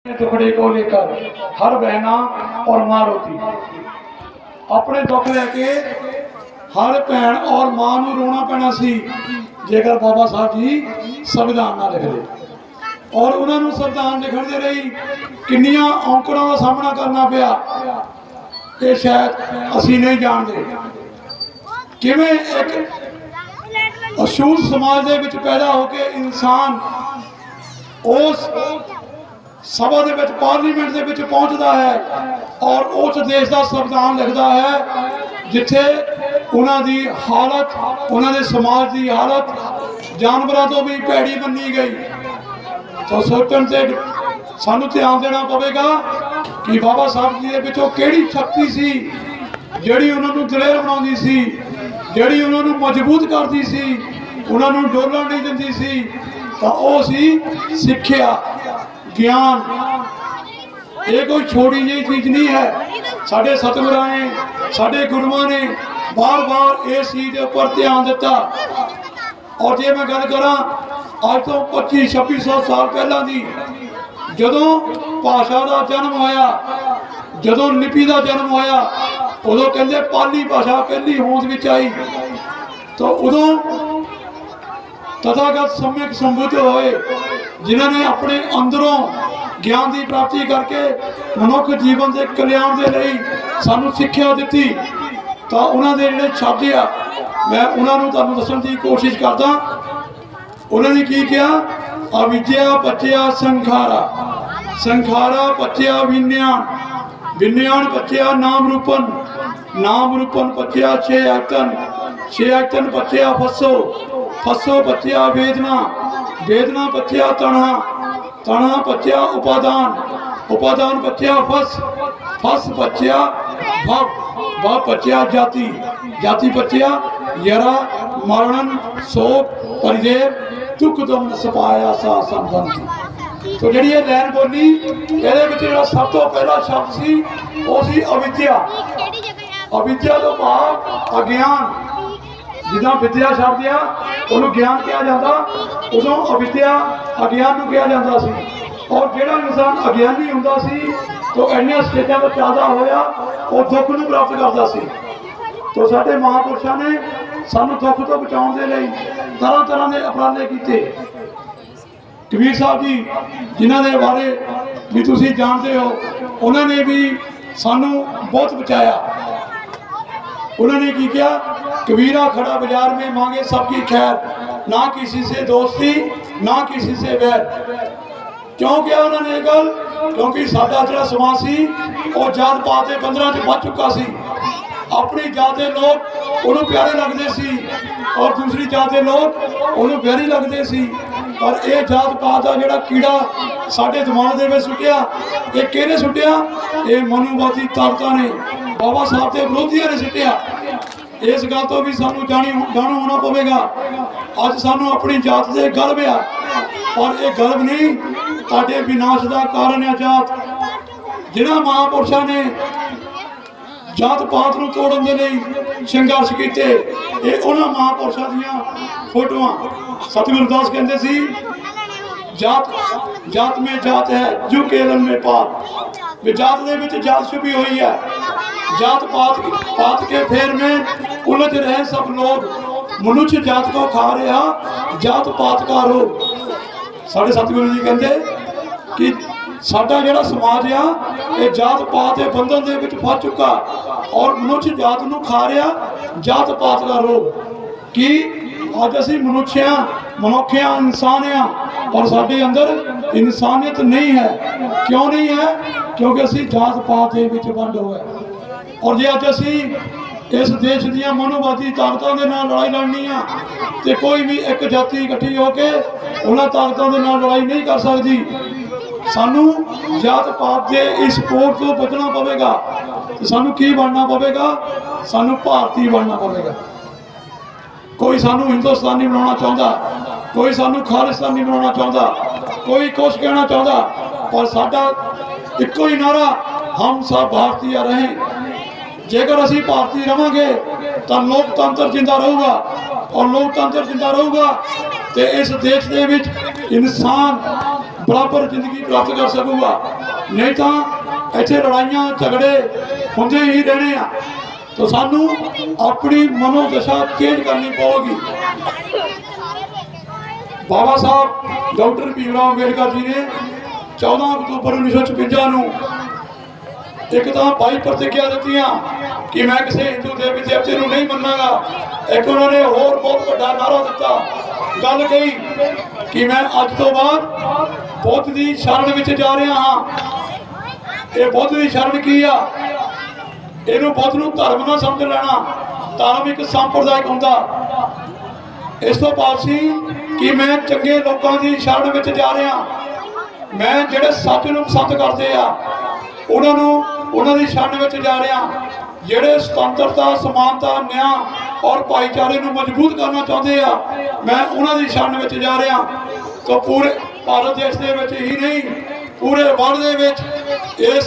टुकड़े को लेकर हर बहना और माँ रोती अपने दुख लैके हर भैन और माँ नूं रोना पैना सी जेकर बाबा साहब जी संविधान ना लिखते और उन्होंने संविधान लिखण दे लई किन्नियां औंकड़ां दा सामना करना पिया ये शायद असीं नहीं जानते किवें एक अछूत समाज दे विच पैदा होके इंसान उस सभा दे विच पार्लीमेंट दे विच पहुंचता है और उस देश का संविधान लिखता है जिथे उन्हां दी हालत उन्हां दे समाज की हालत जानवरों तो भी भैड़ी बनी गई। तो सोचण से सानू ध्यान देना पवेगा कि बाबा साहब जी दे विचों किहड़ी शक्ति सी जिहड़ी उन्हां नूं दलेर बनाउंदी सी जिहड़ी उन्हां नूं मजबूत करदी सी उन्हां नूं डोलण नहीं दिंदी सी तां ओह सी सिक्ख्या ज्ञान। ये कोई छोटी जी चीज नहीं है। साडे सतगुरां ने साडे गुरुआं ने बार बार इस चीज के उपर ध्यान दिता और जे मैं गल करा अज तो 2500-2600 साल पहला दी जदों भाषा का जन्म होया जदों लिपि का जन्म होया उदों कहंदे पाली भाषा पहली होंद विच आई तो उदों तथागत सम्यक संबुद्ध होए जिन्होंने अपने अंदरों ज्ञान की प्राप्ति करके मनुख जीवन के कल्याण के लिए सानू सिक्ख्या दी तो उन्होंने जिहड़े शब्द आ मैं उन्होंने तुहानूं दस्सण की कोशिश करदा। उन्होंने की कहा अविद्या पच्चया संखारा संखारा पच्चया विज्ञान विज्ञान पच्चया नाम रूपन पच्चया छे आयतन पच्चया फसो पच्चया वेदना पच्चया तणा पच्चया उपादान पच्चया फस पच्चया भव पच्चया जाति पच्चया यरा मरणन शोक परिदेव दुख दम सपाया सा संबंधी। तो जी ये लैन बोली ये सब तो पहला शब्द सी वो सी अविद्या। अविद्या तो भाव अज्ञान जिदा विद्या शब्द आ उन्होंने ज्ञान कहा जाता उदों अविद्या अज्ञान कहा जाता सी और जिहड़ा इंसान अज्ञानी हुंदा सी तो इन्ने स्टेजां पर पैदा होया वो दुख नूं प्राप्त करता सी। तो साडे महापुरुषों ने सानू दुख तो बचाउण दे लई तरह तरह के उपराले कीते। कबीर साहब जी जिन्हां दे बारे भी तुसीं जानते हो उन्होंने भी सानू बहुत बचाया। उन्होंने की किया कबीरा खड़ा बाजार में मांगे सबकी खैर ना किसी से दोस्ती ना किसी से वैर। क्यों किया उन्होंने ये गल क्योंकि साडा जिहड़ा समाज सी वो जात पात के बंधनां च फस चुका सी। अपनी जात के लोग उन्होंने प्यारे लगते सी और दूसरी जात के लोग उन्होंने वैरी लगते सी। पर यह जात पात का जिहड़ा कीड़ा साडे दिमाग दे विच सुटिया ये किहने सुटिया ये मनुवादी ताकतां ने बाबा साहब के विरोधियों ने सुटिया। इस गल तो भी सानू जाणू होना पवेगा। अज सानू अपनी जात से गर्व आ पर यह गर्व नहीं तुहाडे विनाश का कारण है जात। जिन्हां महापुरुषों ने जात पात नूं तोड़न दे लई संघर्ष कीते ये उन्हां महापुरुषों दीयां फोटोआं। सतगुरु दास कहंदे सी जात में जात है जो केलन में पात वे जात दे विच जात छुपी हुई है। जात पात के फेर में उलझ रहे सब लोग मनुष्य जात को खा रहा जात पात का रोग। साढ़े सतगुरु जी कहते कि साडा जिहड़ा समाज आ ये जात पात के बंधन दे विच फस चुका और मनुष्य जात नूं खा रहा जात पात का रोग कि अज असीं मनुष्य मनुख इंसान पर साडे अंदर इंसानियत नहीं है। क्यों नहीं है क्योंकि असीं जात पात दे विच वंड होए और जे अज असीं इस देश दीयां मनुवादी ताकतां दे नाल लड़ाई लड़नी आ ते कोई भी एक जाति इकट्ठी होकर उन्हां ताकतां दे नाल लड़ाई नहीं कर सकती। सानू जात पात के इस कोट तो बचना पवेगा तो सानू की बनना पवेगा सानू भारतीय बनना पवेगा। कोई सानू हिंदुस्तानी बनाना चाहता कोई सानू खालिस्तानी बनाना चाहता कोई कुछ कहना चाहता पर साडा इक्को ही नारा हम सब भारतीय रहें। जेकर असी भारतीय रहांगे तो लोकतंत्र जिंदा रहूगा और लोकतंत्र जिंदा रहूगा तो इस देश के इंसान बराबर जिंदगी प्राप्त कर सकूगा। नहीं तो इत्थे लड़ाइयां झगड़े होंदे ही रहने आ। तो सानू अपनी मनोदशा चेंज करनी पड़ेगी। बाबा साहब डॉक्टर भीमराव अंबेडकर जी ने 14 अक्तूबर 1956 एक तो 22 प्रतिज्ञा दी कि मैं किसी हिंदू देवी देवते को नहीं मनागा। एक उन्होंने होर बहुत बड़ा नारा दिता, गल कही कि मैं अज तो बाद बुद्ध की शरण में जा रहा हाँ। ये बुद्ध की शरण की आ, इनू बुद्ध नूं धर्म ना समझ लेना, धर्म एक सांप्रदायिक होंदा। इस तो पासी कि मैं चंगे लोगों की शरण में जा रहा, मैं जिहड़े सच नूं पसंद करते आ उन्होंने शरण में जा रहा, जिहड़े स्वतंत्रता समानता न्याय और भाईचारे को मजबूत करना चाहते हैं, मैं उन्होंने शरण में जा रहा। तो पूरे भारत देश के ही नहीं पूरे वर्ल्ड के इस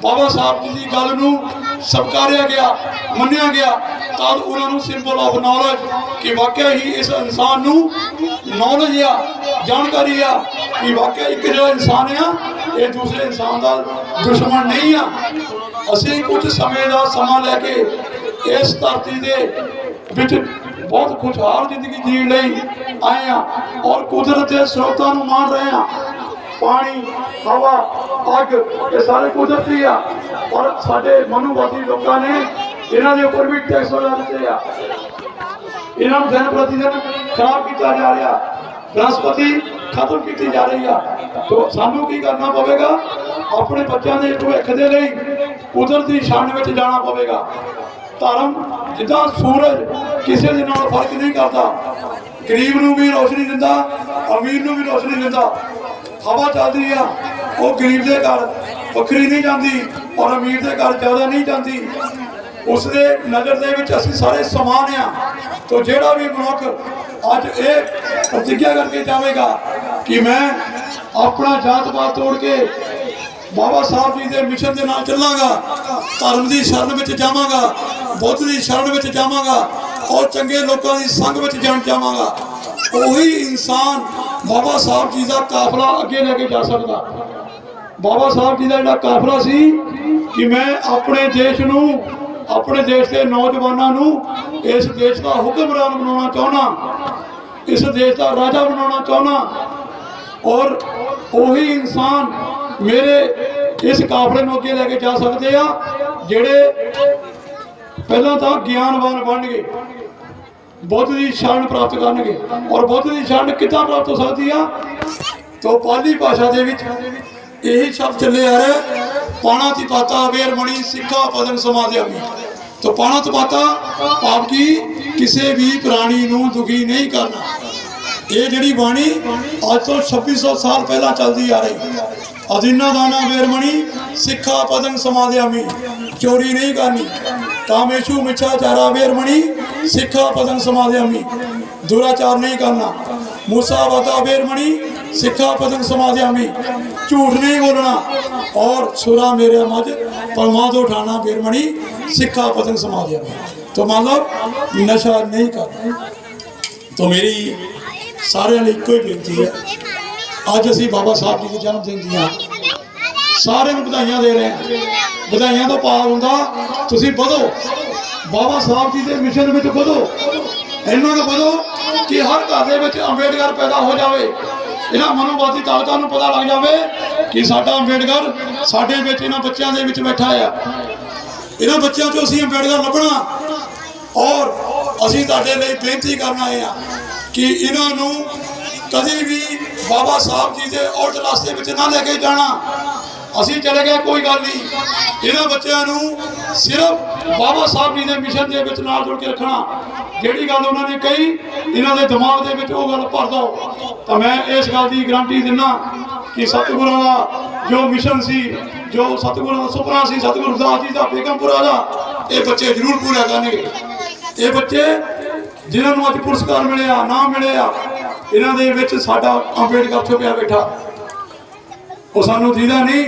बाबा साहब जी की गल नूं स्वीकारिया गया, मन्निया गया। तब उन्होंने सिंबल ऑफ नॉलेज कि वाकई ही इस इंसान नूं नॉलेज आ, जानकारी आ कि वाकई एक जो इंसान आ ये दूसरे इंसान का दुश्मन नहीं आ। असी कुछ समय का समा लैके इस धरती के विच बहुत खुशहाल जिंदगी जीण लई आए हैं और कुदरत के स्रोतों को मान रहे हैं। पानी हवा अग ये सारे कुदरती आ और साडे मनुवादी लोगों ने इन्हां दे उपर भी टैक्स लगा दिते आ। इन्हां नूं दिन प्रतिदिन खराब किया जा रहा, वनस्पति खत्म की जा रही है। तो सानू की करना पवेगा, अपने बच्चों के भविख के लिए कुदरत की शरण में जाना पवेगा। धर्म जिदा सूरज किसी के नाल फर्क नहीं करता, गरीब नूं भी रोशनी दिंदा, अमीर नूं भी रोशनी दिंदा। हवा चल रही है वो गरीब के घर बखरी नहीं जाती और अमीर के घर ज़्यादा नहीं जाती। उसके नज़र के असीं सारे समान आ। तो जोड़ा भी मनुख अज ये प्रतिज्ञा करके जाएगा कि मैं अपना जात पात तोड़ के बाबा साहब जी के मिशन के नाल चलांगा, धर्म की शरण में जावांगा, बुद्ध की शरण में जावांगा और चंगे लोगों की संग में जावांगा, वही इंसान बाबा साहब जी का काफला अगे लेके जा सकता। बाबा साहब जी का जो काफला सी कि मैं अपने देश नूं, अपने देश के नौजवानों नूं इस देश का हुक्मरान बनाना चाहना, इस देश का राजा बनाना चाहना। और वही इंसान मेरे इस काफले में अगे लेके जा सकते हैं जेड़े पहला तो ज्ञानवान बन गए, बुद्ध की शरण प्राप्त करनगे। और बुद्ध की शरण कितना प्राप्त हो सकती है? तो पाली भाषा के यही शब्द चले आ रहे, पाणा तिपाता वेरमणि सिक्खा पदन समाधियामी। तो पाणा तिपाता भाव की किसी भी प्राणी को दुखी नहीं करना। ये जी बाणी अज तो 2600 साल पहला चलती आ रही। अधीना दाना वेरमणि सिक्खा पदन समाधियामी, चोरी नहीं करनी। कामेशु मिच्छाचारा वेरमणि सिक्खा पदन समाधियामी, दुराचार नहीं करना। मूसावाता वेरमणि सिक्खा पदन समाधियामी, झूठ नहीं बोलना। और सुरा मेरे मज परमाद उठाना वेरमणि सिक्खा पदन समाधियामी। तो मतलब नशा नहीं करना। तो मेरी सारे एको ही बेनती है, अज असी बाबा साहब जी के जन्मदिन दियाँ सारे बधाइयां दे रहे हैं। बधाइयां तो भाव होंदा तुसीं बढ़ो, बाबा साहब जी के मिशन में बढ़ो, इन्हों को बढ़ो कि हर घर के अंबेडकर पैदा हो जाए। इन्होंने मनोवादी ताकतों को पता लग जाए कि साडा अंबेडकर साडे विच इन्हां बच्चों के बैठा है। इन्हां बच्चों चों असीं अंबेडकर लभना। और असीं तुहाडे लई बेनती करना है कि इन्हों कभी भी बाबा साहब जी के उल्ट रास्ते में ना लेके जाना। असी चले गए कोई गल नहीं, इन्होंने बच्चों सिर्फ बाबा साहब जी के मिशन के नाल जुड़ के रखना। जिहड़ी गल उन्होंने कही इन्हों के दिमाग के वो गल भर दो। तो मैं इस गल की गारंटी दिना कि सतगुरुओं का जो मिशन सी, जो सतगुरुओं का सुपना सी, सतगुरु रविदास जी का बेगमपुरा का, ये बच्चे जरूर पूरा करेंगे। ये बच्चे जिन्होंने अज पुरस्कार मिले नाम मिले इन्होंने साडा अंबेडकर छुपिया बैठा, वो सानू दीदा नहीं।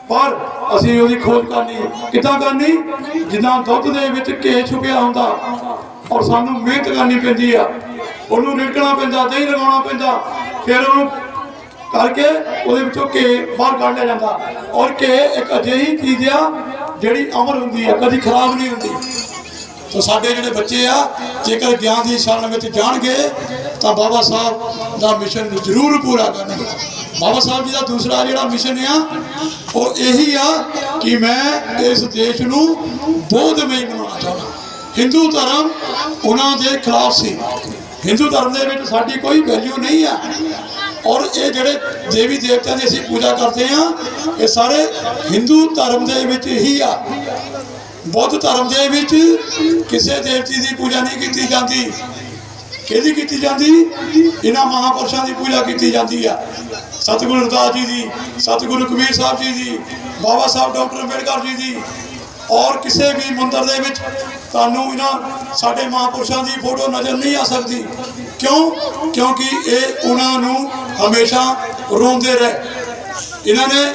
पर असी उसकी खोज करनी कितना करनी, जिदा दुध के घे छुपिया होंदा और सानू मेहनत करनी पैंदी आ, उन्होंने रिड़कना पैंदा, दही लगाना पैंदा, फिर करके ਉਹਦੇ ਵਿੱਚੋਂ ਘੇ ਬਾਹਰ ਕੱਢ ਲਿਆ ਜਾਂਦਾ। ਔਰ ਘੇ ਇੱਕ ਅਜਿਹੀ ਚੀਜ਼ ਆ ਜਿਹੜੀ ਅਮਰ ਹੁੰਦੀ ਆ, ਕਦੀ ਖਰਾਬ ਨਹੀਂ ਹੁੰਦੀ। तो साडे जिहड़े बच्चे आ जेकर ज्ञान की शरण में जाणगे तो बाबा साहब का मिशन जरूर पूरा करनगे। बाबा साहब जी का दूसरा जिहड़ा मिशन आ वो यही आ कि मैं इस देश नूं बौद्धमई बनाना चाहना। हिंदू धर्म उन्होंने खिलाफ सी, हिंदू धर्म के साडी कोई वैल्यू नहीं है। और ये जिहड़े देवी देवतियां की असीं पूजा करते हैं ये सारे हिंदू धर्म के विच ही आ। बौद्ध धर्म के विच किसी देवती की पूजा नहीं की जाती। किहदी की जाती? इन्हां महापुरुषों की पूजा की जाती है। सतगुरु रविदास जी की, सतगुरु कबीर साहब जी की, बाबा साहब डॉक्टर अंबेडकर जी की। और किसी भी मंदिर के विच तुहानूं इन्हां साडे महापुरुषों की फोटो नज़र नहीं आ सकती। क्यों? क्योंकि ये उन्होंने हमेशा रोंदे रहे। इन्होंने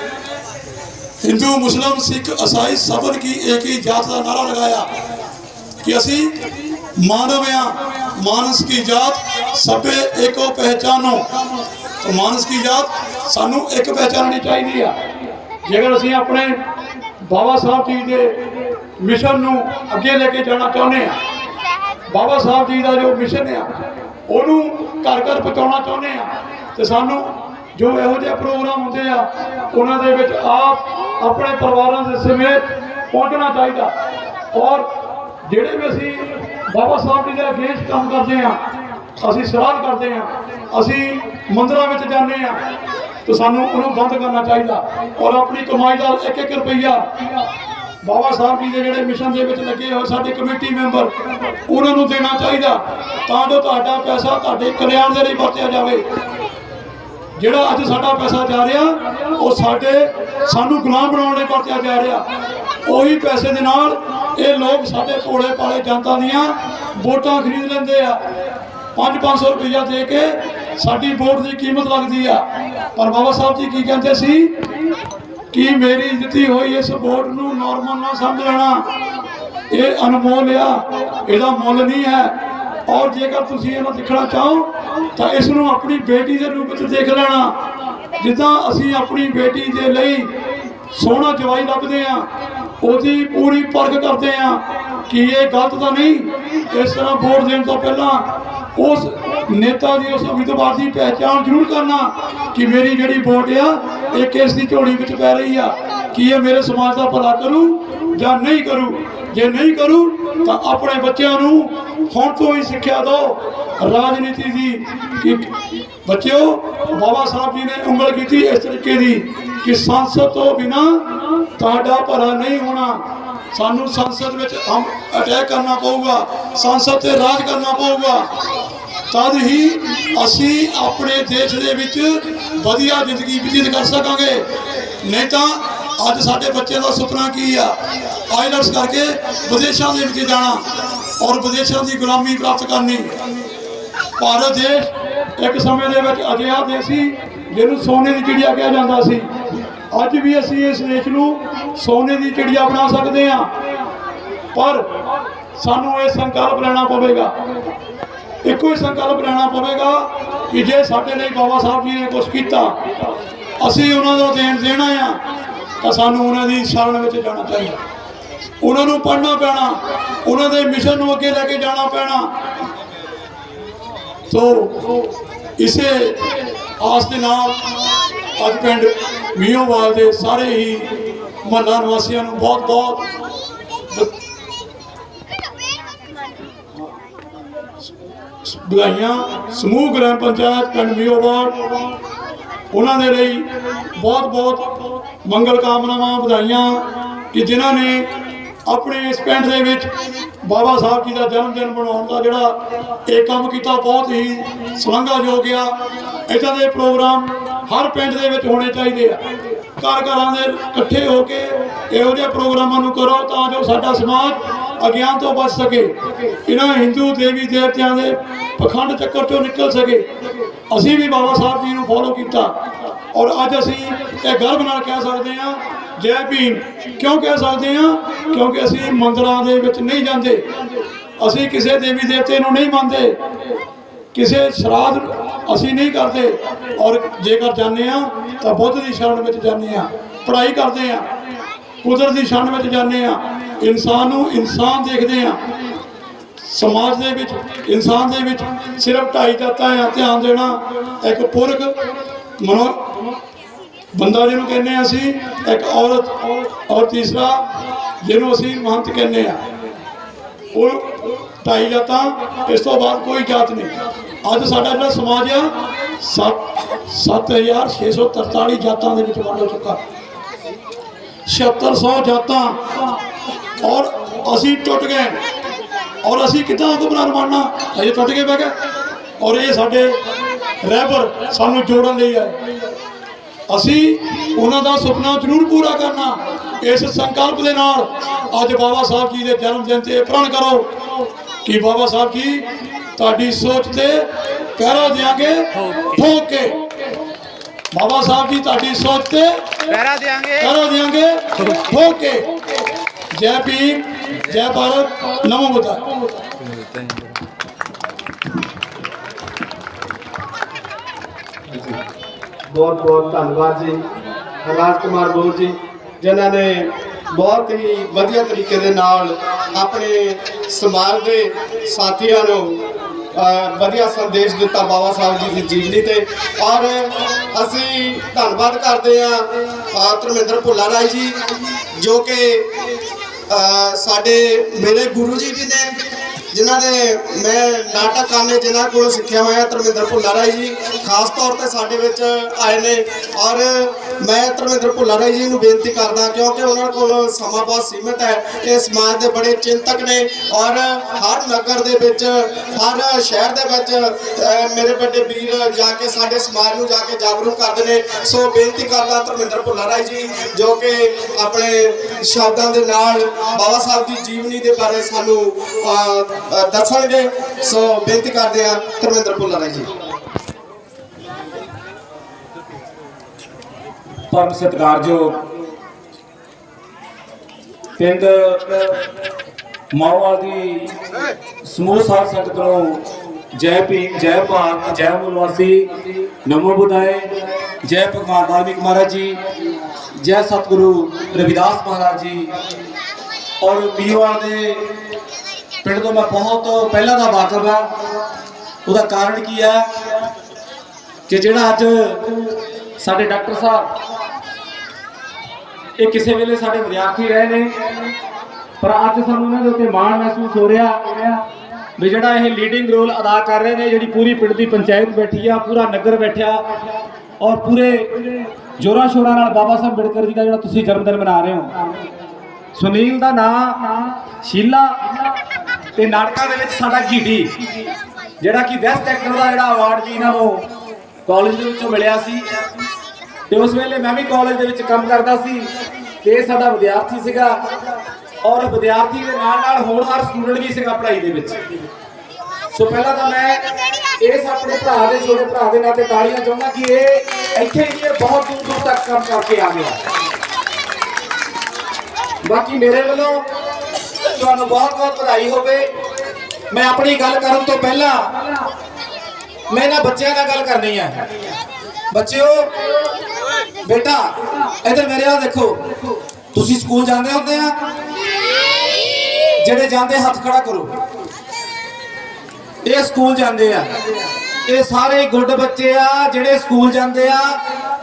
हिंदू मुस्लिम सिख ईसाई सबन की एक ही जात का नारा लगाया कि असी मानव हैं, मानस की जात सबे एको पहचानो। तो मानस की जात सानू एक पहचाननी चाहिए। जेकर असी अपने बाबा साहब जी के मिशन नू अगे लेके जाना चाहते हैं, बाबा साहब जी का जो मिशन है उन्होंने घर घर पहुँचाना चाहते हैं, तो सानू जो यहो जिहे प्रोग्राम होंगे उन्होंने आप अपने परिवारों के समेत पहुँचना चाहिए। और जिहड़े भी असी बाबा साहब जी के अगेंस्ट काम करते हैं, असी श्राद्ध करते हैं, असी मंदिरों में जाते हैं, तो सानू उन्होंने बंद करना चाहिए। और अपनी कमाई का एक एक रुपया बाबा साहब जी के जिहड़े मिशन के लगे हुए साडे कमेटी मैंबर उन्होंने देना चाहिए, तां जो तुहाडा पैसा तुहाडे कल्याण के लिए वरतिया जाए। जिहड़ा अज साडा पैसा जा रहा वो सानू गुलाम बनाने वरतिया जा रहा। उही पैसे दे नाल ये लोग साडे भोले भाले जनता दीआं वोटां खरीद लेंदे आ। 500 रुपया दे के साडी वोट की कीमत लगती है। पर बाबा साहब जी की कहते सी कि मेरी दिती हुई इस वोट नूं नॉर्मल ना समझ लेना, ये अनमोल आ, इहदा मुल नहीं है। और जेकर तुसीं इहनूं देखना चाहो तो इसनूं अपनी बेटी के रूप में देख लेना। जिद्दां असीं अपनी बेटी के लिए सोहना जवाई लभदे हां, उसकी पूरी परख करते हैं कि ये गलत तो नहीं। इस तरह वोट देने तो पहला उस नेता की उस उम्मीदवार की पहचान जरूर करना कि मेरी जी वोट आ ये किस की झोली में पै रही है, कि ये मेरे समाज का भला करूँ या नहीं करूँ। जे नहीं करूँ तो अपने बच्चों हुण तो ही सिक्ख्या दो राजनीति की कि बच्चों बाबा साहब जी ने उंगल की इस तरीके की कि संसद तो बिना तुहाडा भला नहीं होना। सानू संसद में हम अटैक करना पऊगा, संसद से राज करना पऊगा, तद ही असी अपने देश के विच वधिया जिंदगी व्यतीत कर सकांगे। नहीं तो अज साडे बच्चे का सुपना की आ आईलैट्स करके विदेशों के विच जाना और विदेशों की गुलामी प्राप्त करनी। भारत देश एक समय के अजिहा देश सी जिन्हों सोने की चिड़िया कहा जाता सी। अज भी असी इस देश को सोने की चिड़िया बना सकते हैं, पर सानू ये संकल्प लेना पवेगा, एको ही संकल्प लेना पवेगा कि जे साडे लिए बाबा साहब जी ने कुछ किया असी उन्होंने देन देना है तो सानू उन्होंने शरण में जाना चाहिए, उन्होंने पढ़ना पैना, उन्होंने मिशन को अगे लेके जाना पैना। तो इसे आस के नाल अज पिंड मीओवाल के सारे ही महला निवासियों को बहुत बहुत बधाइयां। समूह ग्राम पंचायत पिंड मीओवाल उन्होंने लिए बहुत बहुत मंगल कामनावां बधाइयां कि जिन्होंने अपने इस पिंड के विच बाबा साहब जी का जन्मदिन मनाने का जोड़ा एक काम किया बहुत ही सराहनायोग आ। इदां दे प्रोग्राम हर पिंड दे विच होने चाहिए। घर घरां दे इकट्ठे होकर इहो जिहे प्रोग्रामां नूं करो तां जो साडा समाज अज्ञान तो बच सके, इन्हां हिंदू देवी देवतियां दे पखंड चक्कर चों निकल सके। असीं भी बाबा साहब जी नूं फॉलो किया और अज असीं ये गर्व नाल कह सकते हैं जय भीम। क्यों कह सकते हैं? क्योंकि असीं मंदिरां दे विच नहीं जाते, असीं किसी देवी देवते नूं नहीं मानते। किसी श्राद्ध असी नहीं करते, और जेकर जाने तो बुद्ध की शरण में जाने, पढ़ाई करते हैं, कुदरत की शरण में जाने, इंसान नूं इंसान देखते हैं। समाज दे विच इंसान दे विच सिर्फ 2.5 जातां है, ध्यान देना, एक पुरख मनो बंदा जिन्हों कहने असी, एक औरत, और तीसरा जिन्हों असी महंत कहने, वो 2.5 जातां, इस तो बाद कोई जात नहीं। अज साडा जिहड़ा समाज आ 7,643 जातां दे विच वंड हो चुका, 7600 जातां, और असी टुट गए, और असी कितना हुक्मरान बनना, अजे टुट के बह गए। और ये साडे रहबर सानू जोड़न लई आए, असी उन्हां दा सुपना जरूर पूरा करना। इस संकल्प के नाल अज बाबा साहब जी के जन्मदिन से प्रण करो कि बाबा साहब जी तुहाडी सोच ते पहरा देंगे ठोक के, बाबा साहब जी तुहाडी सोच ते पहरा देंगे ठोक के। जय भीम, जय भारत, नमो बुद्धाय। बहुत बहुत धन्यवाद जी राजकुमार बोल जी, जिन्होंने बहुत ही वधिया तरीके दे नाल अपने समाज के साथियों को वधिया संदेश दिता बाबा साहब जी की जीवनी ते। और असी धन्यवाद करते हैं धर्मेंद्र भुल्ला राय जी, जो कि साडे मेरे गुरु जी भी ने, जिन्होंने मैं नाटक करने जिन्होंने को सीखा हुआ। धर्मेंद्र भुल्ला राय जी खास तौर पर साडे विच आए ने, और मैं धर्मेंद्र भुल्ला राय जी को बेनती करदा, क्योंकि उन्होंने को समा बहुत सीमित है। ये समाज के बड़े चिंतक ने, और हर नगर दे विच, हर शहर दे विच मेरे बड़े वीर जाके साडे समाज को जाके जागरूक करते हैं। सो बेनती करदा धर्मेंद्र भुल्ला राय जी, जो कि अपने शब्दों के नाल बाबा साहब की जीवनी के बारे सानू दसणगे। सो बेनती करते हैं धर्मेंद्र भुल्ला राय जी। परम सत्कारयोग पिंड माओवाल की समूह साध संगत को जय भीम, जय भारत, जय मूलवासी, नमो बुद्धाय, जय भगवान वाल्मीकि महाराज जी, जय सतगुरु रविदास महाराज जी। और बीवाल के पिंड तो मैं बहुत पहला का वाकफ है। उसका कारण की है कि जिहड़ा अज साडे डॉक्टर साहब ये किसी वेले साडे विद्यार्थी रहे ने, पर अज सानूं उन्हां दे उत्ते माण महसूस हो रहा भी जिहड़ा ये लीडिंग रोल अदा कर रहे हैं। जिहड़ी पूरी पिंड की पंचायत बैठी आ, पूरा नगर बैठा, और पूरे जोरा शोरा नाल बाबा साहब अंबेडकर जी का जिहड़ा तुसीं जन्मदिन मना रहे हो। सुनील का नाम शीला ते नाटकां दे विच साडा गीडी, जिहड़ा कि बेस्ट एक्टर का जिहड़ा अवार्ड भी इन्हां नूं कॉलेज दे विचों मिलिया सी। ते उस वेले मैं भी कॉलेज दे विच काम करदा सी, ते साडा विद्यार्थी सीगा, और विद्यार्थी के नाल नाल होनहार स्टूडेंट भी सीगा पढ़ाई दे विच। सो पहला तो मैं इस अपने भरा के छोटे भरा के नाते ताड़ियां चाहुंदा कि ये इत्थे ही बहुत दूर दूर तक काम करके आ गया। बाकी मेरे वालों तुहानूं बहुत बहुत बधाई होवे। मैं अपनी गल करन तो पहला मैं इन्हां बच्चों नाल गल करनी है। बच्चों बेटा इधर मेरे वाल देखो, तुसीं स्कूल जांदे होंदे आ? जिहड़े जांदे हथ खड़ा करो। ये स्कूल जांदे आ, ये सारे गुड बच्चे आ जिहड़े स्कूल जांदे आ।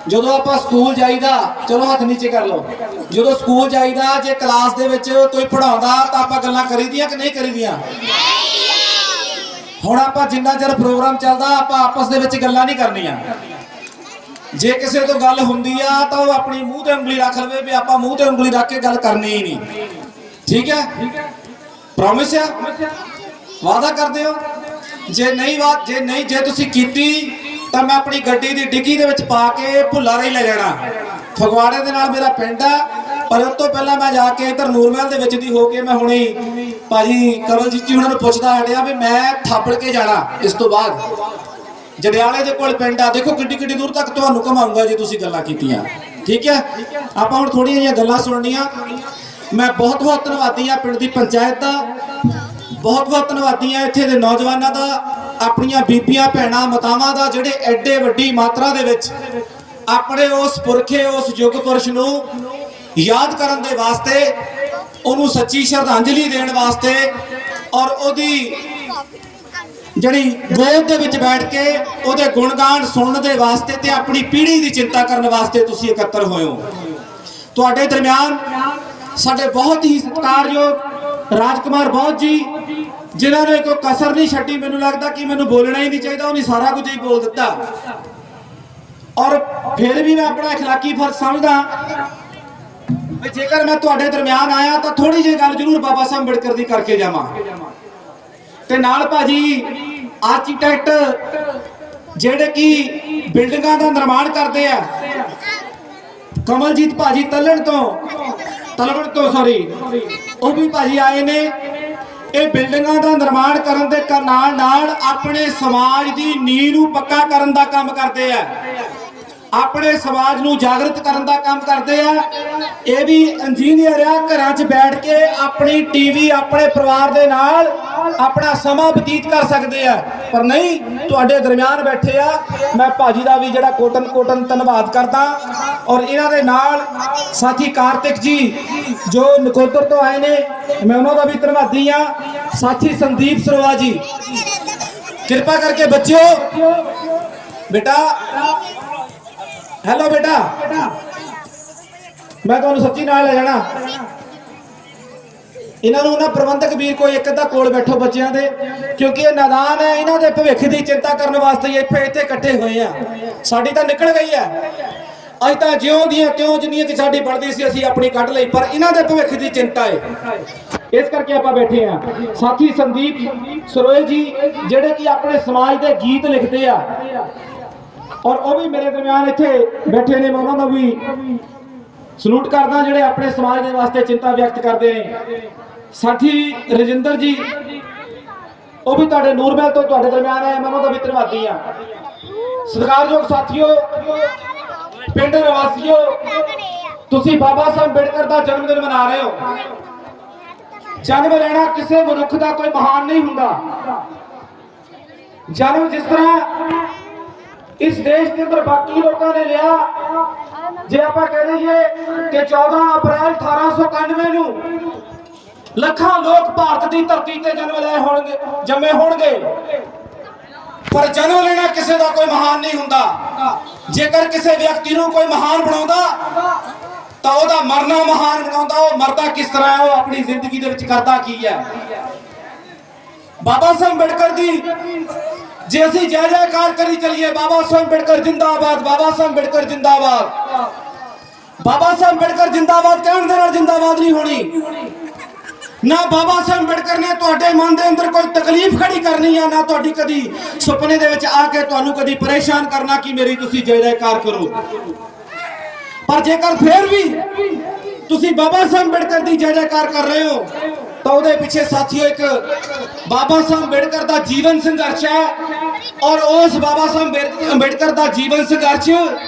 ਜਦੋਂ ਆਪਾਂ ਸਕੂਲ ਜਾਈਦਾ, ਚਲੋ ਹੱਥ ਨੀਚੇ ਕਰ ਲਓ, ਜਦੋਂ ਸਕੂਲ ਜਾਈਦਾ ਜੇ ਕਲਾਸ ਦੇ ਵਿੱਚ ਕੋਈ ਪੜਾਉਂਦਾ ਤਾਂ ਆਪਾਂ ਗੱਲਾਂ ਕਰੀਦੀਆਂ ਕਿ ਨਹੀਂ ਕਰੀਦੀਆਂ? ਹੁਣ ਆਪਾਂ ਜਿੰਨਾ ਚਿਰ ਪ੍ਰੋਗਰਾਮ ਚੱਲਦਾ ਆਪਾਂ ਆਪਸ ਦੇ ਵਿੱਚ ਗੱਲਾਂ ਨਹੀਂ ਕਰਨੀਆਂ। ਜੇ ਕਿਸੇ ਤੋਂ ਗੱਲ ਹੁੰਦੀ ਆ ਤਾਂ ਉਹ ਆਪਣੀ ਮੂੰਹ ਤੇ ਉਂਗਲੀ ਰੱਖ ਲਵੇ ਵੀ ਆਪਾਂ ਮੂੰਹ ਤੇ ਉਂਗਲੀ ਰੱਖ ਕੇ ਗੱਲ ਕਰਨੀ ਹੀ ਨਹੀਂ। ਠੀਕ ਹੈ? ਪ੍ਰੋਮਿਸ ਹੈ? ਵਾਅਦਾ ਕਰਦੇ ਹੋ? ਜੇ ਤੁਸੀਂ ਕੀਤੀ ਤਾਂ मैं अपनी गड्डी की डिग्गी दे विच पा के भुल्ला राही ले जाना। फगवाड़े दे नाल मेरा पिंड है, पर उस तो पहला मैं जाके इधर नूरमहल दे विच दी हो के मैं हुणे भाजी कवलजीत जी हुणां नूं पुछदा हटिया भी मैं थापड़ के जाना। इस तो बाद जड़ियाले दे कोल पिंड आ, देखो किड्डी किड्डी दूर तक तुहानूं घुमाऊंगा जे तुसीं गल्लां कीतियां। ठीक है? आपां हुण थोड़ियां जिहियां गल्लां सुणनियां। मैं बहुत बहुत धन्नवादी हां पिंड दी पंचायत दा, बहुत बहुत धन्नवादी हां इत्थे दे नौजवानां दा, ਆਪਣੀਆਂ ਬੀਬੀਆਂ ਭੈਣਾਂ ਮਾਤਾਵਾਂ ਦਾ ਜਿਹੜੇ ਐਡੇ ਵੱਡੀ ਮਾਤਰਾ ਦੇ ਵਿੱਚ ਆਪਣੇ ਉਸ ਪੁਰਖੇ ਉਸ ਯੁੱਗ ਪੁਰਸ਼ ਨੂੰ ਯਾਦ ਕਰਨ ਦੇ ਵਾਸਤੇ, ਉਹਨੂੰ ਸੱਚੀ ਸ਼ਰਧਾਂਜਲੀ ਦੇਣ ਵਾਸਤੇ ਔਰ ਉਹਦੀ ਜਿਹੜੀ ਗੋਦ ਦੇ ਵਿੱਚ ਬੈਠ ਕੇ ਉਹਦੇ ਗੁਣਗਾਨ ਸੁਣਨ ਦੇ ਵਾਸਤੇ ਤੇ ਆਪਣੀ ਪੀੜ੍ਹੀ ਦੀ ਚਿੰਤਾ ਕਰਨ ਵਾਸਤੇ ਤੁਸੀਂ ਇਕੱਤਰ ਹੋਏ ਹੋ। ਤੁਹਾਡੇ ਦਰਮਿਆਨ ਸਾਡੇ ਬਹੁਤ ਹੀ ਸਤਿਕਾਰਯੋਗ ਰਾਜਕੁਮਾਰ ਬੋਧ ਜੀ, ਜਿਨ੍ਹਾਂ ਨੇ ਕੋਈ ਕਸਰ ਨਹੀਂ ਛੱਡੀ। ਮੈਨੂੰ ਲੱਗਦਾ ਕਿ ਮੈਨੂੰ ਬੋਲਣਾ ਹੀ ਨਹੀਂ ਚਾਹੀਦਾ, ਉਹਨੇ ਸਾਰਾ ਕੁਝ ਹੀ ਬੋਲ ਦਿੱਤਾ। ਔਰ ਫਿਰ ਵੀ ਮੈਂ ਆਪਣਾ اخلاقی ਫਰਜ਼ ਸਮਝਦਾ ਵੀ ਜੇਕਰ ਮੈਂ ਤੁਹਾਡੇ ਦਰਮਿਆਨ ਆਇਆ ਤਾਂ ਥੋੜੀ ਜਿਹੀ ਗੱਲ ਜ਼ਰੂਰ ਬਾਬਾ ਸਾਹਿਬ ਅੰਬੇਡਕਰ ਦੀ ਕਰਕੇ ਜਾਵਾਂ। ਤੇ ਨਾਲ ਭਾਜੀ ਆਰਕੀਟੈਕਟ ਜਿਹੜੇ ਕਿ ਬਿਲਡਿੰਗਾਂ ਦਾ ਨਿਰਮਾਣ ਕਰਦੇ ਆ, ਕਮਲਜੀਤ ਭਾਜੀ ਤਲਵਣ ਤੋਂ ਸੌਰੀ, ਉਹ ਵੀ ਭਾਜੀ ਆਏ ਨੇ। ਇਹ ਬਿਲਡਿੰਗਾਂ ਦਾ ਨਿਰਮਾਣ ਕਰਨ ਦੇ ਨਾਲ ਨਾਲ ਆਪਣੇ ਸਮਾਜ ਦੀ ਨੀਂਹ ਨੂੰ ਪੱਕਾ ਕਰਨ ਦਾ ਕੰਮ ਕਰਦੇ ਆ, ਆਪਣੇ ਸਮਾਜ ਨੂੰ ਜਾਗਰਤ ਕਰਨ ਦਾ ਕੰਮ ਕਰਦੇ ਆ। ਇਹ ਵੀ ਇੰਜੀਨੀਅਰ ਆ, ਘਰਾਂ 'ਚ ਬੈਠ ਕੇ ਆਪਣੀ ਟੀਵੀ ਆਪਣੇ ਪਰਿਵਾਰ ਦੇ ਨਾਲ ਆਪਣਾ ਸਮਾਂ ਬਤੀਤ ਕਰ ਸਕਦੇ ਆ, ਪਰ ਨਹੀਂ, ਤੁਹਾਡੇ ਦਰਮਿਆਨ ਬੈਠੇ ਆ। ਮੈਂ ਭਾਜੀ ਦਾ ਵੀ ਜਿਹੜਾ ਕੋਟਨ ਧੰਨਵਾਦ ਕਰਦਾ। ਔਰ ਇਹਨਾਂ ਦੇ ਨਾਲ ਸਾਥੀ ਕਾਰਤਿਕ ਜੀ ਜੋ ਨਕੋਦਰ ਤੋਂ ਆਏ ਨੇ, ਮੈਂ ਉਹਨਾਂ ਦਾ ਵੀ ਧੰਨਵਾਦੀ ਆ। ਸਾਥੀ ਸੰਦੀਪ ਸਰੋਆ ਜੀ, ਕਿਰਪਾ ਕਰਕੇ ਬੱਚਿਓ, ਬੇਟਾ ਹੈਲੋ ਬੇਟਾ, ਮੈਂ ਤੁਹਾਨੂੰ ਸੱਚੀ ਨਾਲ ਲੈ ਜਾਣਾ। ਇਹਨਾਂ ਨੂੰ ਨਾ ਪ੍ਰਬੰਧਕ ਵੀਰ ਕੋਈ ਇੱਕ ਅੱਧਾ ਕੋਲ ਬੈਠੋ ਬੱਚਿਆਂ ਦੇ, ਕਿਉਂਕਿ ਇਹ ਨਾਦਾਨ ਹੈ। ਇਹਨਾਂ ਦੇ ਭਵਿੱਖ ਦੀ ਚਿੰਤਾ ਕਰਨ ਵਾਸਤੇ ਇੱਥੇ ਇਕੱਠੇ ਹੋਏ ਆ। ਸਾਡੀ ਤਾਂ ਨਿਕਲ ਗਈ ਹੈ, ਅੱਜ ਤਾਂ ਜਿਉਂ ਦੀਆਂ ਤਿਉਂ ਜਿੰਨੀਆਂ ਕਿ ਸਾਡੀ ਬਣਦੀ ਸੀ ਅਸੀਂ ਆਪਣੀ ਕੱਢ ਲਈ, ਪਰ ਇਹਨਾਂ ਦੇ ਭਵਿੱਖ ਦੀ ਚਿੰਤਾ ਹੈ, ਇਸ ਕਰਕੇ ਆਪਾਂ ਬੈਠੇ ਆ। ਸਾਥੀ ਸੰਦੀਪ ਸਰੋਏ ਜੀ ਜਿਹੜੇ ਕਿ ਆਪਣੇ ਸਮਾਜ ਦੇ ਗੀਤ ਲਿਖਦੇ ਆ, ਔਰ ਉਹ ਵੀ ਮੇਰੇ ਦਰਮਿਆਨ ਇੱਥੇ ਬੈਠੇ ਨੇ। ਮੈਂ ਉਹਨਾਂ ਨੂੰ ਵੀ ਸਲੂਟ ਕਰਦਾ ਜਿਹੜੇ ਆਪਣੇ ਸਮਾਜ ਦੇ ਵਾਸਤੇ ਚਿੰਤਾ ਵਿਅਕਤ ਕਰਦੇ ਨੇ। ਸਾਥੀ ਰਜਿੰਦਰ ਜੀ, ਉਹ ਵੀ ਤੁਹਾਡੇ ਨੂਰਮਹਿਲ ਤੋਂ ਤੁਹਾਡੇ ਦਰਮਿਆਨ ਹੈ, ਮੈਂ ਉਹਨਾਂ ਦਾ ਵੀ ਧੰਨਵਾਦੀ ਆ। ਸਤਿਕਾਰਯੋਗ ਸਾਥੀਓ, ਪਿੰਡ ਨਿਵਾਸੀਓ, ਤੁਸੀਂ ਬਾਬਾ ਸਾਹਿਬ ਅੰਬੇਡਕਰ ਦਾ ਜਨਮ ਦਿਨ ਮਨਾ ਰਹੇ ਹੋ। ਜਨਮ ਲੈਣਾ ਕਿਸੇ ਮਨੁੱਖ ਦਾ ਕੋਈ ਮਹਾਨ ਨਹੀਂ ਹੁੰਦਾ। ਜਨਮ ਜਿਸ ਤਰ੍ਹਾਂ ਇਸ ਦੇਸ਼ ਦੇ ਅੰਦਰ ਬਾਕੀ ਲੋਕਾਂ ਨੇ ਲਿਆ, ਜੇ ਆਪਾਂ ਕਹਿ ਦਈਏ ਕਿ 14 ਅਪ੍ਰੈਲ 1891 ਨੂੰ ਲੱਖਾਂ ਲੋਕ ਭਾਰਤ ਦੀ ਧਰਤੀ ਤੇ ਜੰਮੇ ਹੋਣਗੇ, ਪਰ ਜਨਮ ਲੈਣਾ ਕਿਸੇ ਦਾ ਕੋਈ ਮਹਾਨ ਨਹੀਂ ਹੁੰਦਾ। ਜੇਕਰ ਕਿਸੇ ਵਿਅਕਤੀ ਨੂੰ ਕੋਈ ਮਹਾਨ ਬਣਾਉਂਦਾ ਤਾਂ ਉਹਦਾ ਮਰਨਾ ਮਹਾਨ ਬਣਾਉਂਦਾ। ਉਹ ਮਰਦਾ ਕਿਸ ਤਰ੍ਹਾਂ ਹੈ, ਉਹ ਆਪਣੀ ਜ਼ਿੰਦਗੀ ਦੇ ਵਿੱਚ ਕਰਦਾ ਕੀ ਹੈ। ਬਾਬਾ ਸਾਹਿਬ ਅੰਬੇਡਕਰ ਦੀ ਜੇ ਅਸੀਂ ਜੈ ਜੈਕਾਰ ਕਰੀ ਚਲੀਏ, ਬਾਬਾ ਸਾਹਿਬ ਅੰਬੇਡਕਰ ਜਿੰਦਾਬਾਦ, ਬਾਬਾ ਸਾਹਿਬ ਅੰਬੇਡਕਰ ਜਿੰਦਾਬਾਦ, ਬਾਬਾ ਸਾਹਿਬ ਅੰਬੇਡਕਰ ਜਿੰਦਾਬਾਦ ਕਹਿਣ ਦੇ ਨਾਲ ਜਿੰਦਾਬਾਦ ਨਹੀਂ ਹੋਣੀ। ਨਾ ਬਾਬਾ ਸਾਹਿਬ ਅੰਬੇਡਕਰ ਨੇ ਤੁਹਾਡੇ ਮਨ ਦੇ ਅੰਦਰ ਕੋਈ ਤਕਲੀਫ ਖੜੀ ਕਰਨੀ ਆ, ਨਾ ਤੁਹਾਡੀ ਕਦੀ ਸੁਪਨੇ ਦੇ ਵਿੱਚ ਆ ਕੇ ਤੁਹਾਨੂੰ ਕਦੀ ਪਰੇਸ਼ਾਨ ਕਰਨਾ ਕਿ ਮੇਰੀ ਤੁਸੀਂ ਜੈ ਜੈਕਾਰ ਕਰੋ। ਪਰ ਜੇਕਰ ਫਿਰ ਵੀ ਤੁਸੀਂ ਬਾਬਾ ਸਾਹਿਬ ਅੰਬੇਡਕਰ ਦੀ ਜੈ ਜੈਕਾਰ ਕਰ ਰਹੇ ਹੋ ਤਾਂ ਉਹਦੇ ਪਿੱਛੇ ਸਾਥੀਓ ਇੱਕ ਬਾਬਾ ਸਾਹਿਬ ਅੰਬੇਡਕਰ ਦਾ ਜੀਵਨ ਸੰਘਰਸ਼ ਹੈ। ਔਰ ਉਸ ਬਾਬਾ ਸਾਹਿਬ ਅੰਬੇਡਕਰ ਦਾ ਜੀਵਨ ਸੰਘਰਸ਼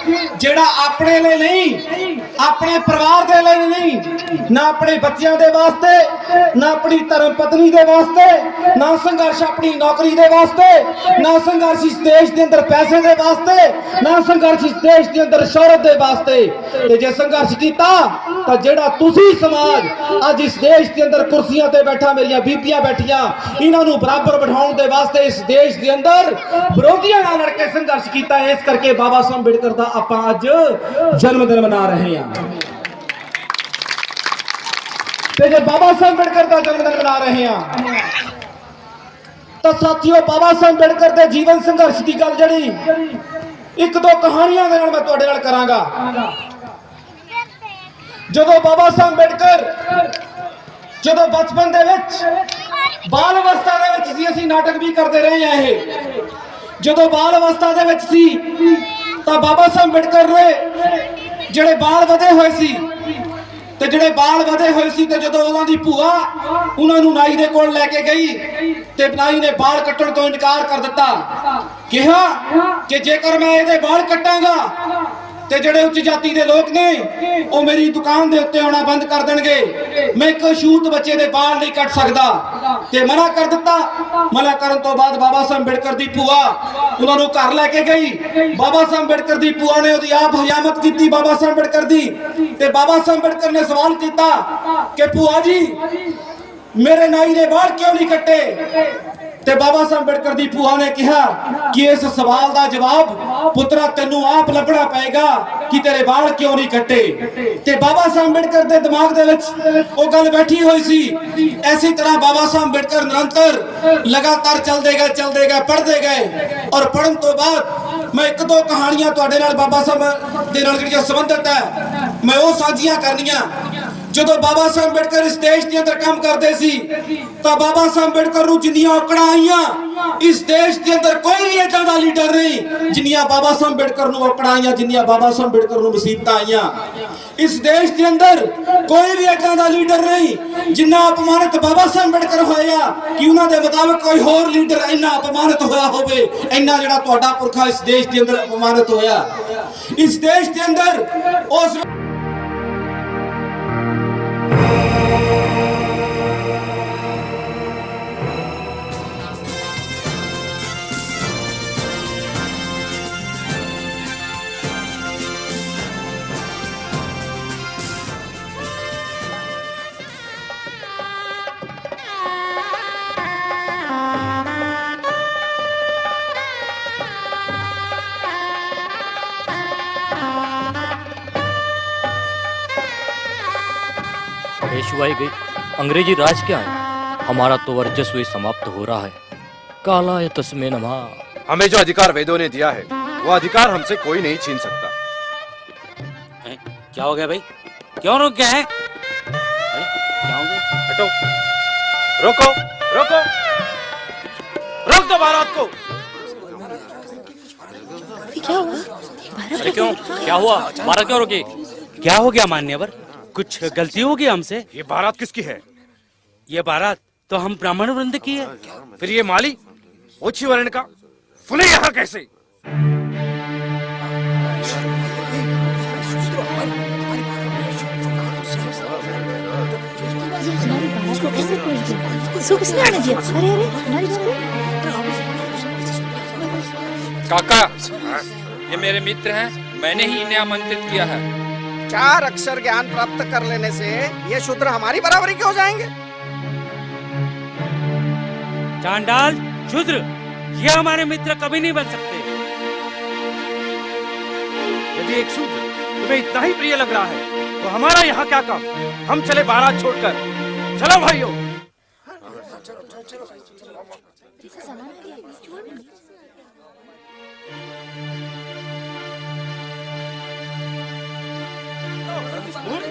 ਜਿਹੜਾ ਆਪਣੇ ਲਈ ਨਹੀਂ, ਆਪਣੇ ਪਰਿਵਾਰ ਦੇ ਲਈ ਨਹੀਂ, ਨਾ ਆਪਣੇ ਬੱਚਿਆਂ ਦੇ ਵਾਸਤੇ, ਨਾ ਆਪਣੀ ਧਰਮ ਪਤਨੀ ਦੇ ਵਾਸਤੇ, ਨਾ ਸੰਘਰਸ਼ ਆਪਣੀ ਨੌਕਰੀ ਦੇ ਵਾਸਤੇ, ਨਾ ਸੰਘਰਸ਼ ਇਸ ਦੇਸ਼ ਦੇ ਅੰਦਰ ਪੈਸੇ ਦੇ ਵਾਸਤੇ, ਨਾ ਸੰਘਰਸ਼ ਇਸ ਦੇਸ਼ ਦੇ ਅੰਦਰ ਸ਼ੌਹਰਤ ਦੇ ਵਾਸਤੇ। ਤੇ ਜੇ ਸੰਘਰਸ਼ ਕੀਤਾ ਤਾਂ ਜਿਹੜਾ ਤੁਸੀਂ ਸਮਾਜ ਅੱਜ ਇਸ ਦੇਸ਼ ਦੇ ਅੰਦਰ ਕੁਰਸੀਆਂ ਤੇ ਬੈਠਾ, ਮੇਰੀਆਂ ਬੀਬੀਆਂ ਬੈਠੀਆਂ, ਇਹਨਾਂ ਨੂੰ ਬਰਾਬਰ ਬਿਠਾਉਣ ਦੇ ਵਾਸਤੇ ਇਸ ਦੇਸ਼ ਦੇ ਅੰਦਰ ਵਿਰੋਧੀਆਂ ਨਾਲ ਲੜ ਕੇ ਸੰਘਰਸ਼ ਕੀਤਾ। ਇਸ ਕਰਕੇ ਬਾਬਾ ਸਾਹਿਬ ਅੰਬੇਡਕਰ ਦਾ ਆਪਾਂ ਅੱਜ ਜਨਮ ਦਿਨ ਮਨਾ ਰਹੇ ਹਾਂ। ਤੇ ਜੇ ਬਾਬਾ ਸਾਹਿਬ ਅੰਬੇਡਕਰ ਦਾ ਜਨਮ ਦਿਨ ਮਨਾ ਰਹੇ ਹਾਂ ਤਾਂ ਸਾਥੀਓ, ਬਾਬਾ ਸਾਹਿਬ ਅੰਬੇਡਕਰ ਦੇ ਜੀਵਨ ਸੰਘਰਸ਼ ਦੀ ਗੱਲ ਜਿਹੜੀ ਇੱਕ ਦੋ ਕਹਾਣੀਆਂ ਦੇ ਨਾਲ ਮੈਂ ਤੁਹਾਡੇ ਨਾਲ ਕਰਾਂਗਾ। ਜਦੋਂ ਬਾਬਾ ਸਾਹਿਬ ਅੰਬੇਡਕਰ ਜਦੋਂ ਬਚਪਨ ਦੇ ਵਿੱਚ ਬਾਲ ਅਵਸਥਾ ਦੇ ਵਿੱਚ ਸੀ, ਅਸੀਂ ਨਾਟਕ ਵੀ ਕਰਦੇ ਰਹੇ ਆ। ਇਹ ਜਦੋਂ ਬਾਲ ਅਵਸਥਾ ਦੇ ਵਿੱਚ ਸੀ ਤਾਂ ਬਾਬਾ ਸਾਹਿਬ ਅੰਬੇਡਕਰ ਨੇ ਜਿਹੜੇ ਬਾਲ ਵਧੇ ਹੋਏ ਸੀ ਤੇ ਜਦੋਂ ਉਹਨਾਂ ਦੀ ਭੂਆ ਉਹਨਾਂ ਨੂੰ ਨਾਈ ਦੇ ਕੋਲ ਲੈ ਕੇ ਗਈ ਤੇ ਨਾਈ ਨੇ ਬਾਲ ਕੱਟਣ ਤੋਂ ਇਨਕਾਰ ਕਰ ਦਿੱਤਾ। ਕਿਹਾ ਕਿ ਜੇਕਰ ਮੈਂ ਇਹਦੇ ਬਾਲ ਕੱਟਾਂਗਾ ਤੇ ਜਿਹੜੇ ਉੱਚ ਜਾਤੀ ਦੇ ਲੋਕ ਨੇ ਉਹ ਮੇਰੀ ਦੁਕਾਨ ਦੇ ਉੱਤੇ ਆਉਣਾ ਬੰਦ ਕਰ ਦੇਣਗੇ। ਮੈਂ ਇੱਕ ਛੂਤ ਬੱਚੇ ਦੇ ਵਾਲ ਨਹੀਂ ਕੱਟ ਸਕਦਾ ਤੇ ਮਨਾ ਕਰ ਦਿੱਤਾ। ਮਨਾ ਕਰਨ ਤੋਂ ਬਾਅਦ ਬਾਬਾ ਸਾਹਿਬ ਅੰਬੇਡਕਰ ਦੀ ਭੂਆ ਉਹਨਾਂ ਨੂੰ ਘਰ ਲੈ ਕੇ ਗਈ। ਬਾਬਾ ਸਾਹਿਬ ਅੰਬੇਡਕਰ ਦੀ ਭੂਆ ਨੇ ਉਹਦੀ ਆਪ ਹਜਾਮਤ ਕੀਤੀ ਬਾਬਾ ਸਾਹਿਬ ਅੰਬੇਡਕਰ ਦੀ, ਤੇ ਬਾਬਾ ਸਾਹਿਬ ਅੰਬੇਡਕਰ ਨੇ ਸਵਾਲ ਕੀਤਾ ਕਿ ਭੂਆ ਜੀ ਮੇਰੇ ਨਾਈ ਦੇ ਵਾਲ ਕਿਉਂ ਨਹੀਂ ਕੱਟੇ? ਤੇ ਬਾਬਾ ਸਾਹਿਬ ਅੰਬੇਡਕਰ ਦੀ ਭੂਆ ਨੇ ਕਿਹਾ ਕਿ ਇਸ ਸਵਾਲ ਦਾ ਜਵਾਬ ਪੁੱਤਰਾ ਤੈਨੂੰ ਆਪ ਲੱਭਣਾ ਪਏਗਾ ਕਿ ਤੇਰੇ ਵਾਲ ਕਿਉਂ ਨਹੀਂ ਕੱਟੇ। ਤੇ ਬਾਬਾ ਸਾਹਿਬ ਅੰਬੇਡਕਰ ਦੇ ਦਿਮਾਗ ਦੇ ਵਿੱਚ ਉਹ ਗੱਲ ਬੈਠੀ ਹੋਈ ਸੀ। ਐਸੀ ਤਰ੍ਹਾਂ ਬਾਬਾ ਸਾਹਿਬ ਅੰਬੇਡਕਰ ਨਿਰੰਤਰ ਲਗਾਤਾਰ ਚੱਲਦੇ ਗਏ ਪੜ੍ਹਦੇ ਗਏ। ਔਰ ਪੜ੍ਹਨ ਤੋਂ ਬਾਅਦ ਮੈਂ ਇੱਕ ਦੋ ਕਹਾਣੀਆਂ ਤੁਹਾਡੇ ਨਾਲ ਬਾਬਾ ਸਾਹਿਬ ਦੇ ਨਾਲ ਜਿਹੜੀਆਂ ਸੰਬੰਧਿਤ ਹੈ ਮੈਂ ਉਹ ਸਾਂਝੀਆਂ ਕਰਨੀਆਂ। ਜਦੋਂ ਬਾਬਾ ਸਾਹਿਬ ਅੰਬੇਡਕਰ ਇਸ ਦੇਸ਼ ਦੇ ਅੰਦਰ ਕੰਮ ਕਰਦੇ ਸੀ ਤਾਂ ਬਾਬਾ ਸਾਹਿਬ ਅੰਬੇਡਕਰ ਨੂੰ ਜਿੰਨੀਆਂ ਔਕੜਾਂ ਆਈਆਂ ਇਸ ਦੇਸ਼ ਦੇ ਅੰਦਰ ਕੋਈ ਵੀ ਏਦਾਂ ਦਾ ਲੀਡਰ ਨਹੀਂ ਜਿੰਨੀਆਂ ਬਾਬਾ ਸਾਹਿਬ ਅੰਬੇਡਕਰ ਨੂੰ ਔਕੜਾਂ ਆਈਆਂ, ਜਿੰਨੀਆਂ ਬਾਬਾ ਸਾਹਿਬ ਅੰਬੇਡਕਰ ਨੂੰ ਮੁਸੀਬਤਾਂ ਆਈਆਂ। ਇਸ ਦੇਸ਼ ਦੇ ਅੰਦਰ ਕੋਈ ਵੀ ਏਦਾਂ ਦਾ ਲੀਡਰ ਨਹੀਂ ਜਿੰਨਾ ਅਪਮਾਨਿਤ ਬਾਬਾ ਸਾਹਿਬ ਅੰਬੇਡਕਰ ਹੋਇਆ ਕਿ ਉਹਨਾਂ ਦੇ ਮੁਤਾਬਕ ਕੋਈ ਹੋਰ ਲੀਡਰ ਇੰਨਾ ਅਪਮਾਨਿਤ ਹੋਇਆ ਹੋਵੇ ਇੰਨਾ ਜਿਹੜਾ ਤੁਹਾਡਾ ਪੁਰਖਾ ਇਸ ਦੇਸ਼ ਦੇ ਅੰਦਰ ਅਪਮਾਨਿਤ ਹੋਇਆ। ਇਸ ਦੇਸ਼ ਦੇ ਅੰਦਰ ਉਸ पेशवाई गई, अंग्रेजी राज क्या है? हमारा तो वर्चस्व ही समाप्त हो रहा है। काला या तस्मे नमा। हमें जो अधिकार वेदों ने दिया है वो अधिकार हमसे कोई नहीं छीन सकता। क्या हो गया भाई? क्यों रुक गए हैं? क्या हो गया? हटो, रोको रोको, रोक दो भारत को। क्या हुआ? अरे क्यों, क्या हुआ? भारत क्यों रुकी? क्या हो गया मान्यवर? कुछ गलती होगी हमसे? ये बारात किसकी है? ये बारात तो हम ब्राह्मण वृंद की है। फिर ये माली ओछी वर्ण का फुले यहाँ कैसे? हमारी बारात को कैसे खोल दिया? इसको किसने आने दिया? अरे अरे हमारी काका, ये मेरे मित्र हैं, मैंने ही इन्हें आमंत्रित किया है। 4 अक्षर ज्ञान प्राप्त कर लेने से ये शूद्र हमारी बराबरी क्यों हो जाएंगे? चांडाल, शूद्र, ये हमारे मित्र कभी नहीं बन सकते। यदि एक शूद्र तुम्हें इतना ही प्रिय लग रहा है तो हमारा यहाँ क्या काम? हम चले बारात छोड़कर। चलो भाइयों।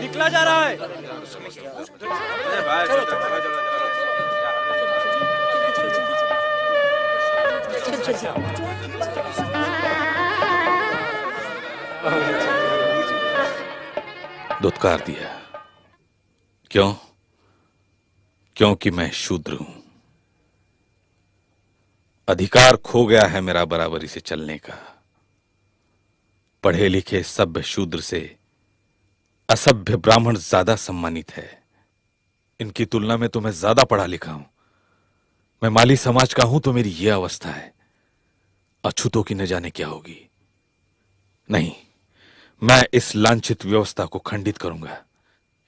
निकला जा रहा है। दुत्कार दिया। क्यों? क्योंकि मैं शूद्र हूं। अधिकार खो गया है मेरा बराबरी से चलने का। पढ़े लिखे सभ्य शूद्र से असभ्य ब्राह्मण ज्यादा सम्मानित है। इनकी तुलना में तो मैं ज्यादा पढ़ा लिखा हूं। मैं माली समाज का हूं तो मेरी यह अवस्था है। अछूतों की न जाने क्या होगी। नहीं, मैं इस लांछित व्यवस्था को खंडित करूंगा।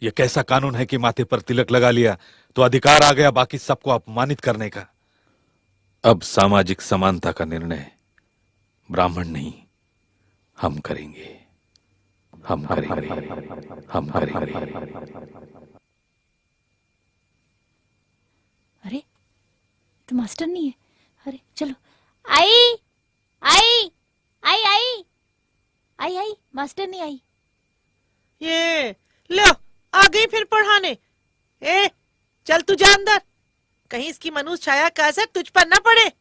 यह कैसा कानून है कि माथे पर तिलक लगा लिया तो अधिकार आ गया बाकी सबको अपमानित करने का। अब सामाजिक समानता का निर्णय ब्राह्मण नहीं हम करेंगे। हम करेंगे। हम करेंगे। अरे तो मास्टर नहीं है। अरे चलो। आई आई आई आई आई आई मास्टर नहीं आई। ये लो आ गई फिर पढ़ाने। ए चल तू जा अंदर, कहीं इसकी मनुष्य छाया का असर तुझ पर न पड़े।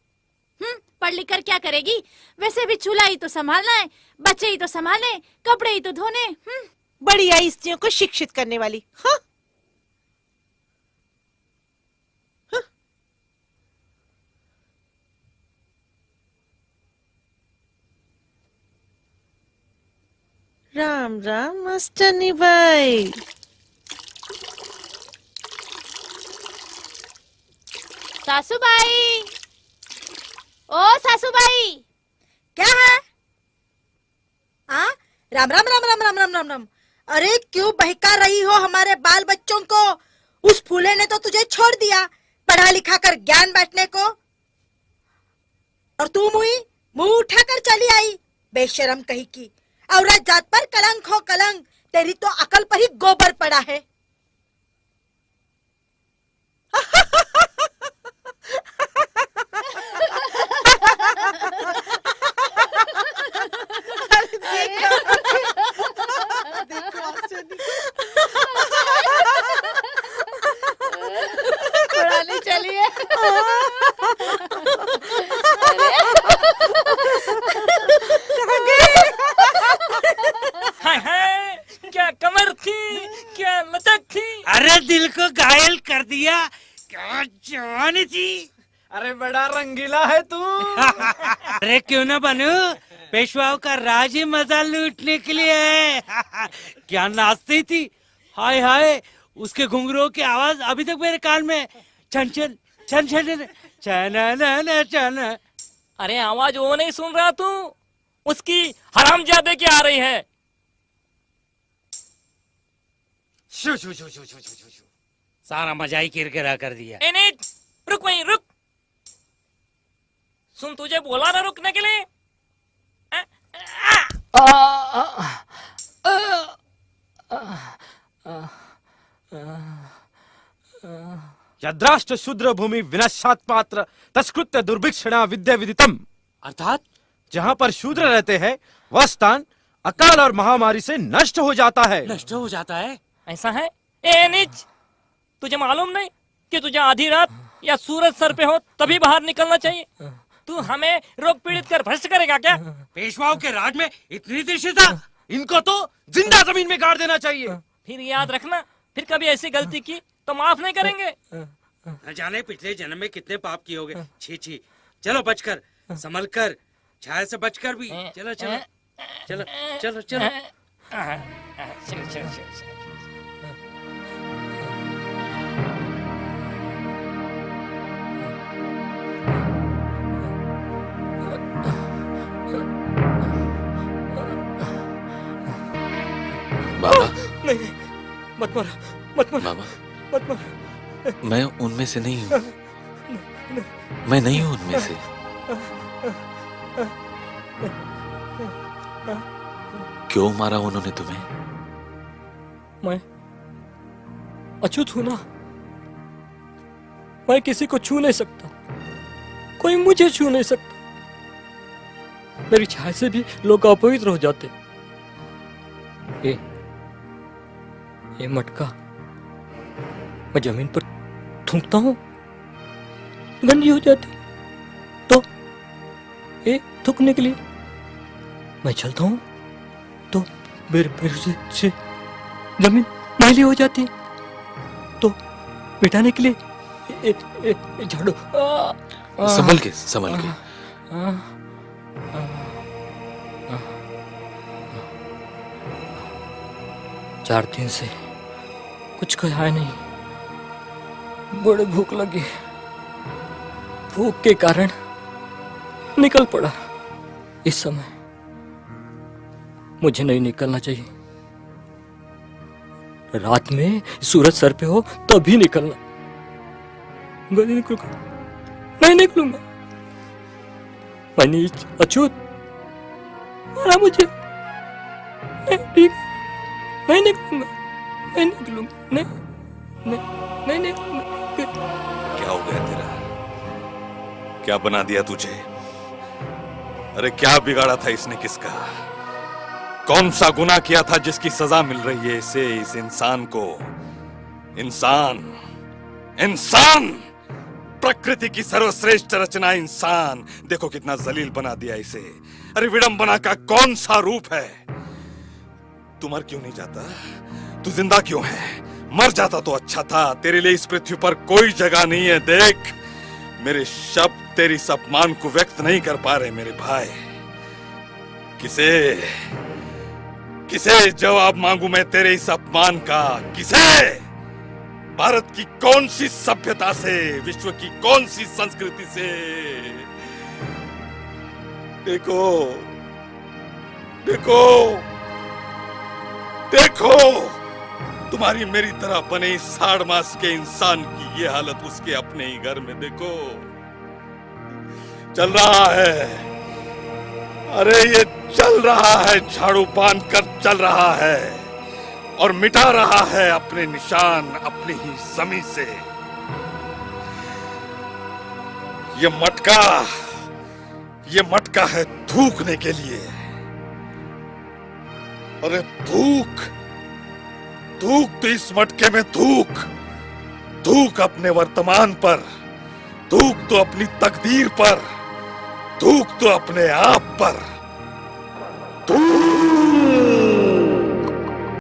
पढ़ लिख कर क्या करेगी? वैसे भी चूल्हा ही तो संभालना है, बच्चे ही तो संभालने, कपड़े ही तो धोने। बड़ी आई स्त्रियों को शिक्षित करने वाली। हाँ राम राम मास्टरनी भाई। सासूबाई, ओ सासूबाई। क्या है? हाँ, राम राम राम राम राम राम राम राम। अरे क्यों बहका रही हो हमारे बाल बच्चों को? उस फूले ने तो तुझे छोड़ दिया पढ़ा लिखा कर ज्ञान बांटने को, और तू मुंह उठाकर चली आई बेशरम कहीं की। औरत जात पर कलंक हो कलंक, तेरी तो अकल पर ही गोबर पड़ा है। पढ़ाने चलिए। हाय हाय, क्या कमर थी, क्या लचक थी। अरे दिल को घायल कर दिया, क्या जवानी थी। अरे बड़ा रंगीला है तू। अरे क्यों ना बनू, पेशवाओं का राज ही मजा लूटने के लिए है। क्या नाचती थी, हाय हाय, उसके घुंघरूओं की आवाज अभी तक मेरे कान में छन छन छन छन छन छन। अरे आवाज वो नहीं सुन रहा तू, उसकी हरामजादे की आ रही है। शू शू शू शू शू शू शू शू। सारा मजा ही किरकिरा कर दिया। ए नहीं, रुक वहीं रुक। सुन, तुझे बोला ना रुकने के लिए। यद्राष्ट्र शूद्र भूमि विनश्चात पात्र तस्कृत्य दुर्भिक्षणा विद्या विदितम। अर्थात जहाँ पर शूद्र रहते हैं वह स्थान अकाल और महामारी से नष्ट हो जाता है। नष्ट हो जाता है, ऐसा है? ए नीच, तुझे मालूम नहीं कि तुझे आधी रात या सूरज सर पे हो तभी बाहर निकलना चाहिए? तू हमें रोग पीड़ित कर भ्रष्ट करेगा क्या? पेशवाओं के राज में इतनी तिरछिता, इनको तो जिंदा जमीन में गाड़ देना चाहिए। फिर याद रखना, फिर कभी ऐसी गलती की तो माफ नहीं करेंगे। न जाने पिछले जन्म में कितने पाप किए होंगे। छी छी, चलो बचकर संभल कर, छाया से बचकर भी। चलो चलो चलो चलो चलो। चल चल चल। बाबा नहीं, मत मार, मत मार, बाबा, मत मार। मैं उनमें से नहीं हूँ, मैं नहीं हूँ उनमें से। क्यों मारा उन्होंने तुम्हें? मैं अछूत हूं ना, मैं किसी को छू नहीं सकता, कोई मुझे छू नहीं सकता। मेरी छाया से भी लोग अपवित्र हो जाते। ये मटका मैं जमीन पर थूकता हूं, गंदी हो जाती, तो ये थूकने के लिए मैं चलता हूं तो मेरे से जमीन मैली हो जाती, तो मिटाने के लिए झाड़ू। संभल के, संभल के। 4 दिन से कुछ खाया नहीं, बड़ी भूख लगी, भूख के कारण निकल पड़ा। इस समय मुझे नहीं निकलना चाहिए, रात में सूरज सर पे हो तभी निकलना। नहीं निकलूंगा, नहीं निकलूंगा, मैं नीच अछूत, मारा मुझे, नहीं ठीक, नहीं निकलूंगा, नहीं निकलूंगा, नहीं निकलूंगा। क्या हो गया तेरा? क्या बना दिया तुझे? अरे क्या बिगाड़ा था इसने किसका? कौन सा गुनाह किया था जिसकी सजा मिल रही है इसे, इस इंसान को? इंसान, इंसान, प्रकृति की सर्वश्रेष्ठ रचना इंसान, देखो कितना जलील बना दिया इसे। अरे विडंबना का कौन सा रूप है? तू मर क्यों नहीं जाता? तू जिंदा क्यों है? मर जाता तो अच्छा था। तेरे लिए इस पृथ्वी पर कोई जगह नहीं है। देख, मेरे शब्द तेरी इस अपमान को व्यक्त नहीं कर पा रहे मेरे भाई। किसे जवाब मांगू मैं तेरे इस अपमान का? किसे? भारत की कौन सी सभ्यता से, विश्व की कौन सी संस्कृति से? देखो देखो देखो, तुम्हारी मेरी तरह बने इस साड़ मास के इंसान की ये हालत उसके अपने ही घर में देखो चल रहा है। अरे ये चल रहा है, झाड़ू बांध कर चल रहा है और मिटा रहा है अपने निशान अपनी ही जमीन से। ये मटका है थूकने के लिए। अरे थूक तो इस मटके में थूक अपने वर्तमान पर, थूक तो अपनी तकदीर पर, थूक तो अपने आप पर, थूक।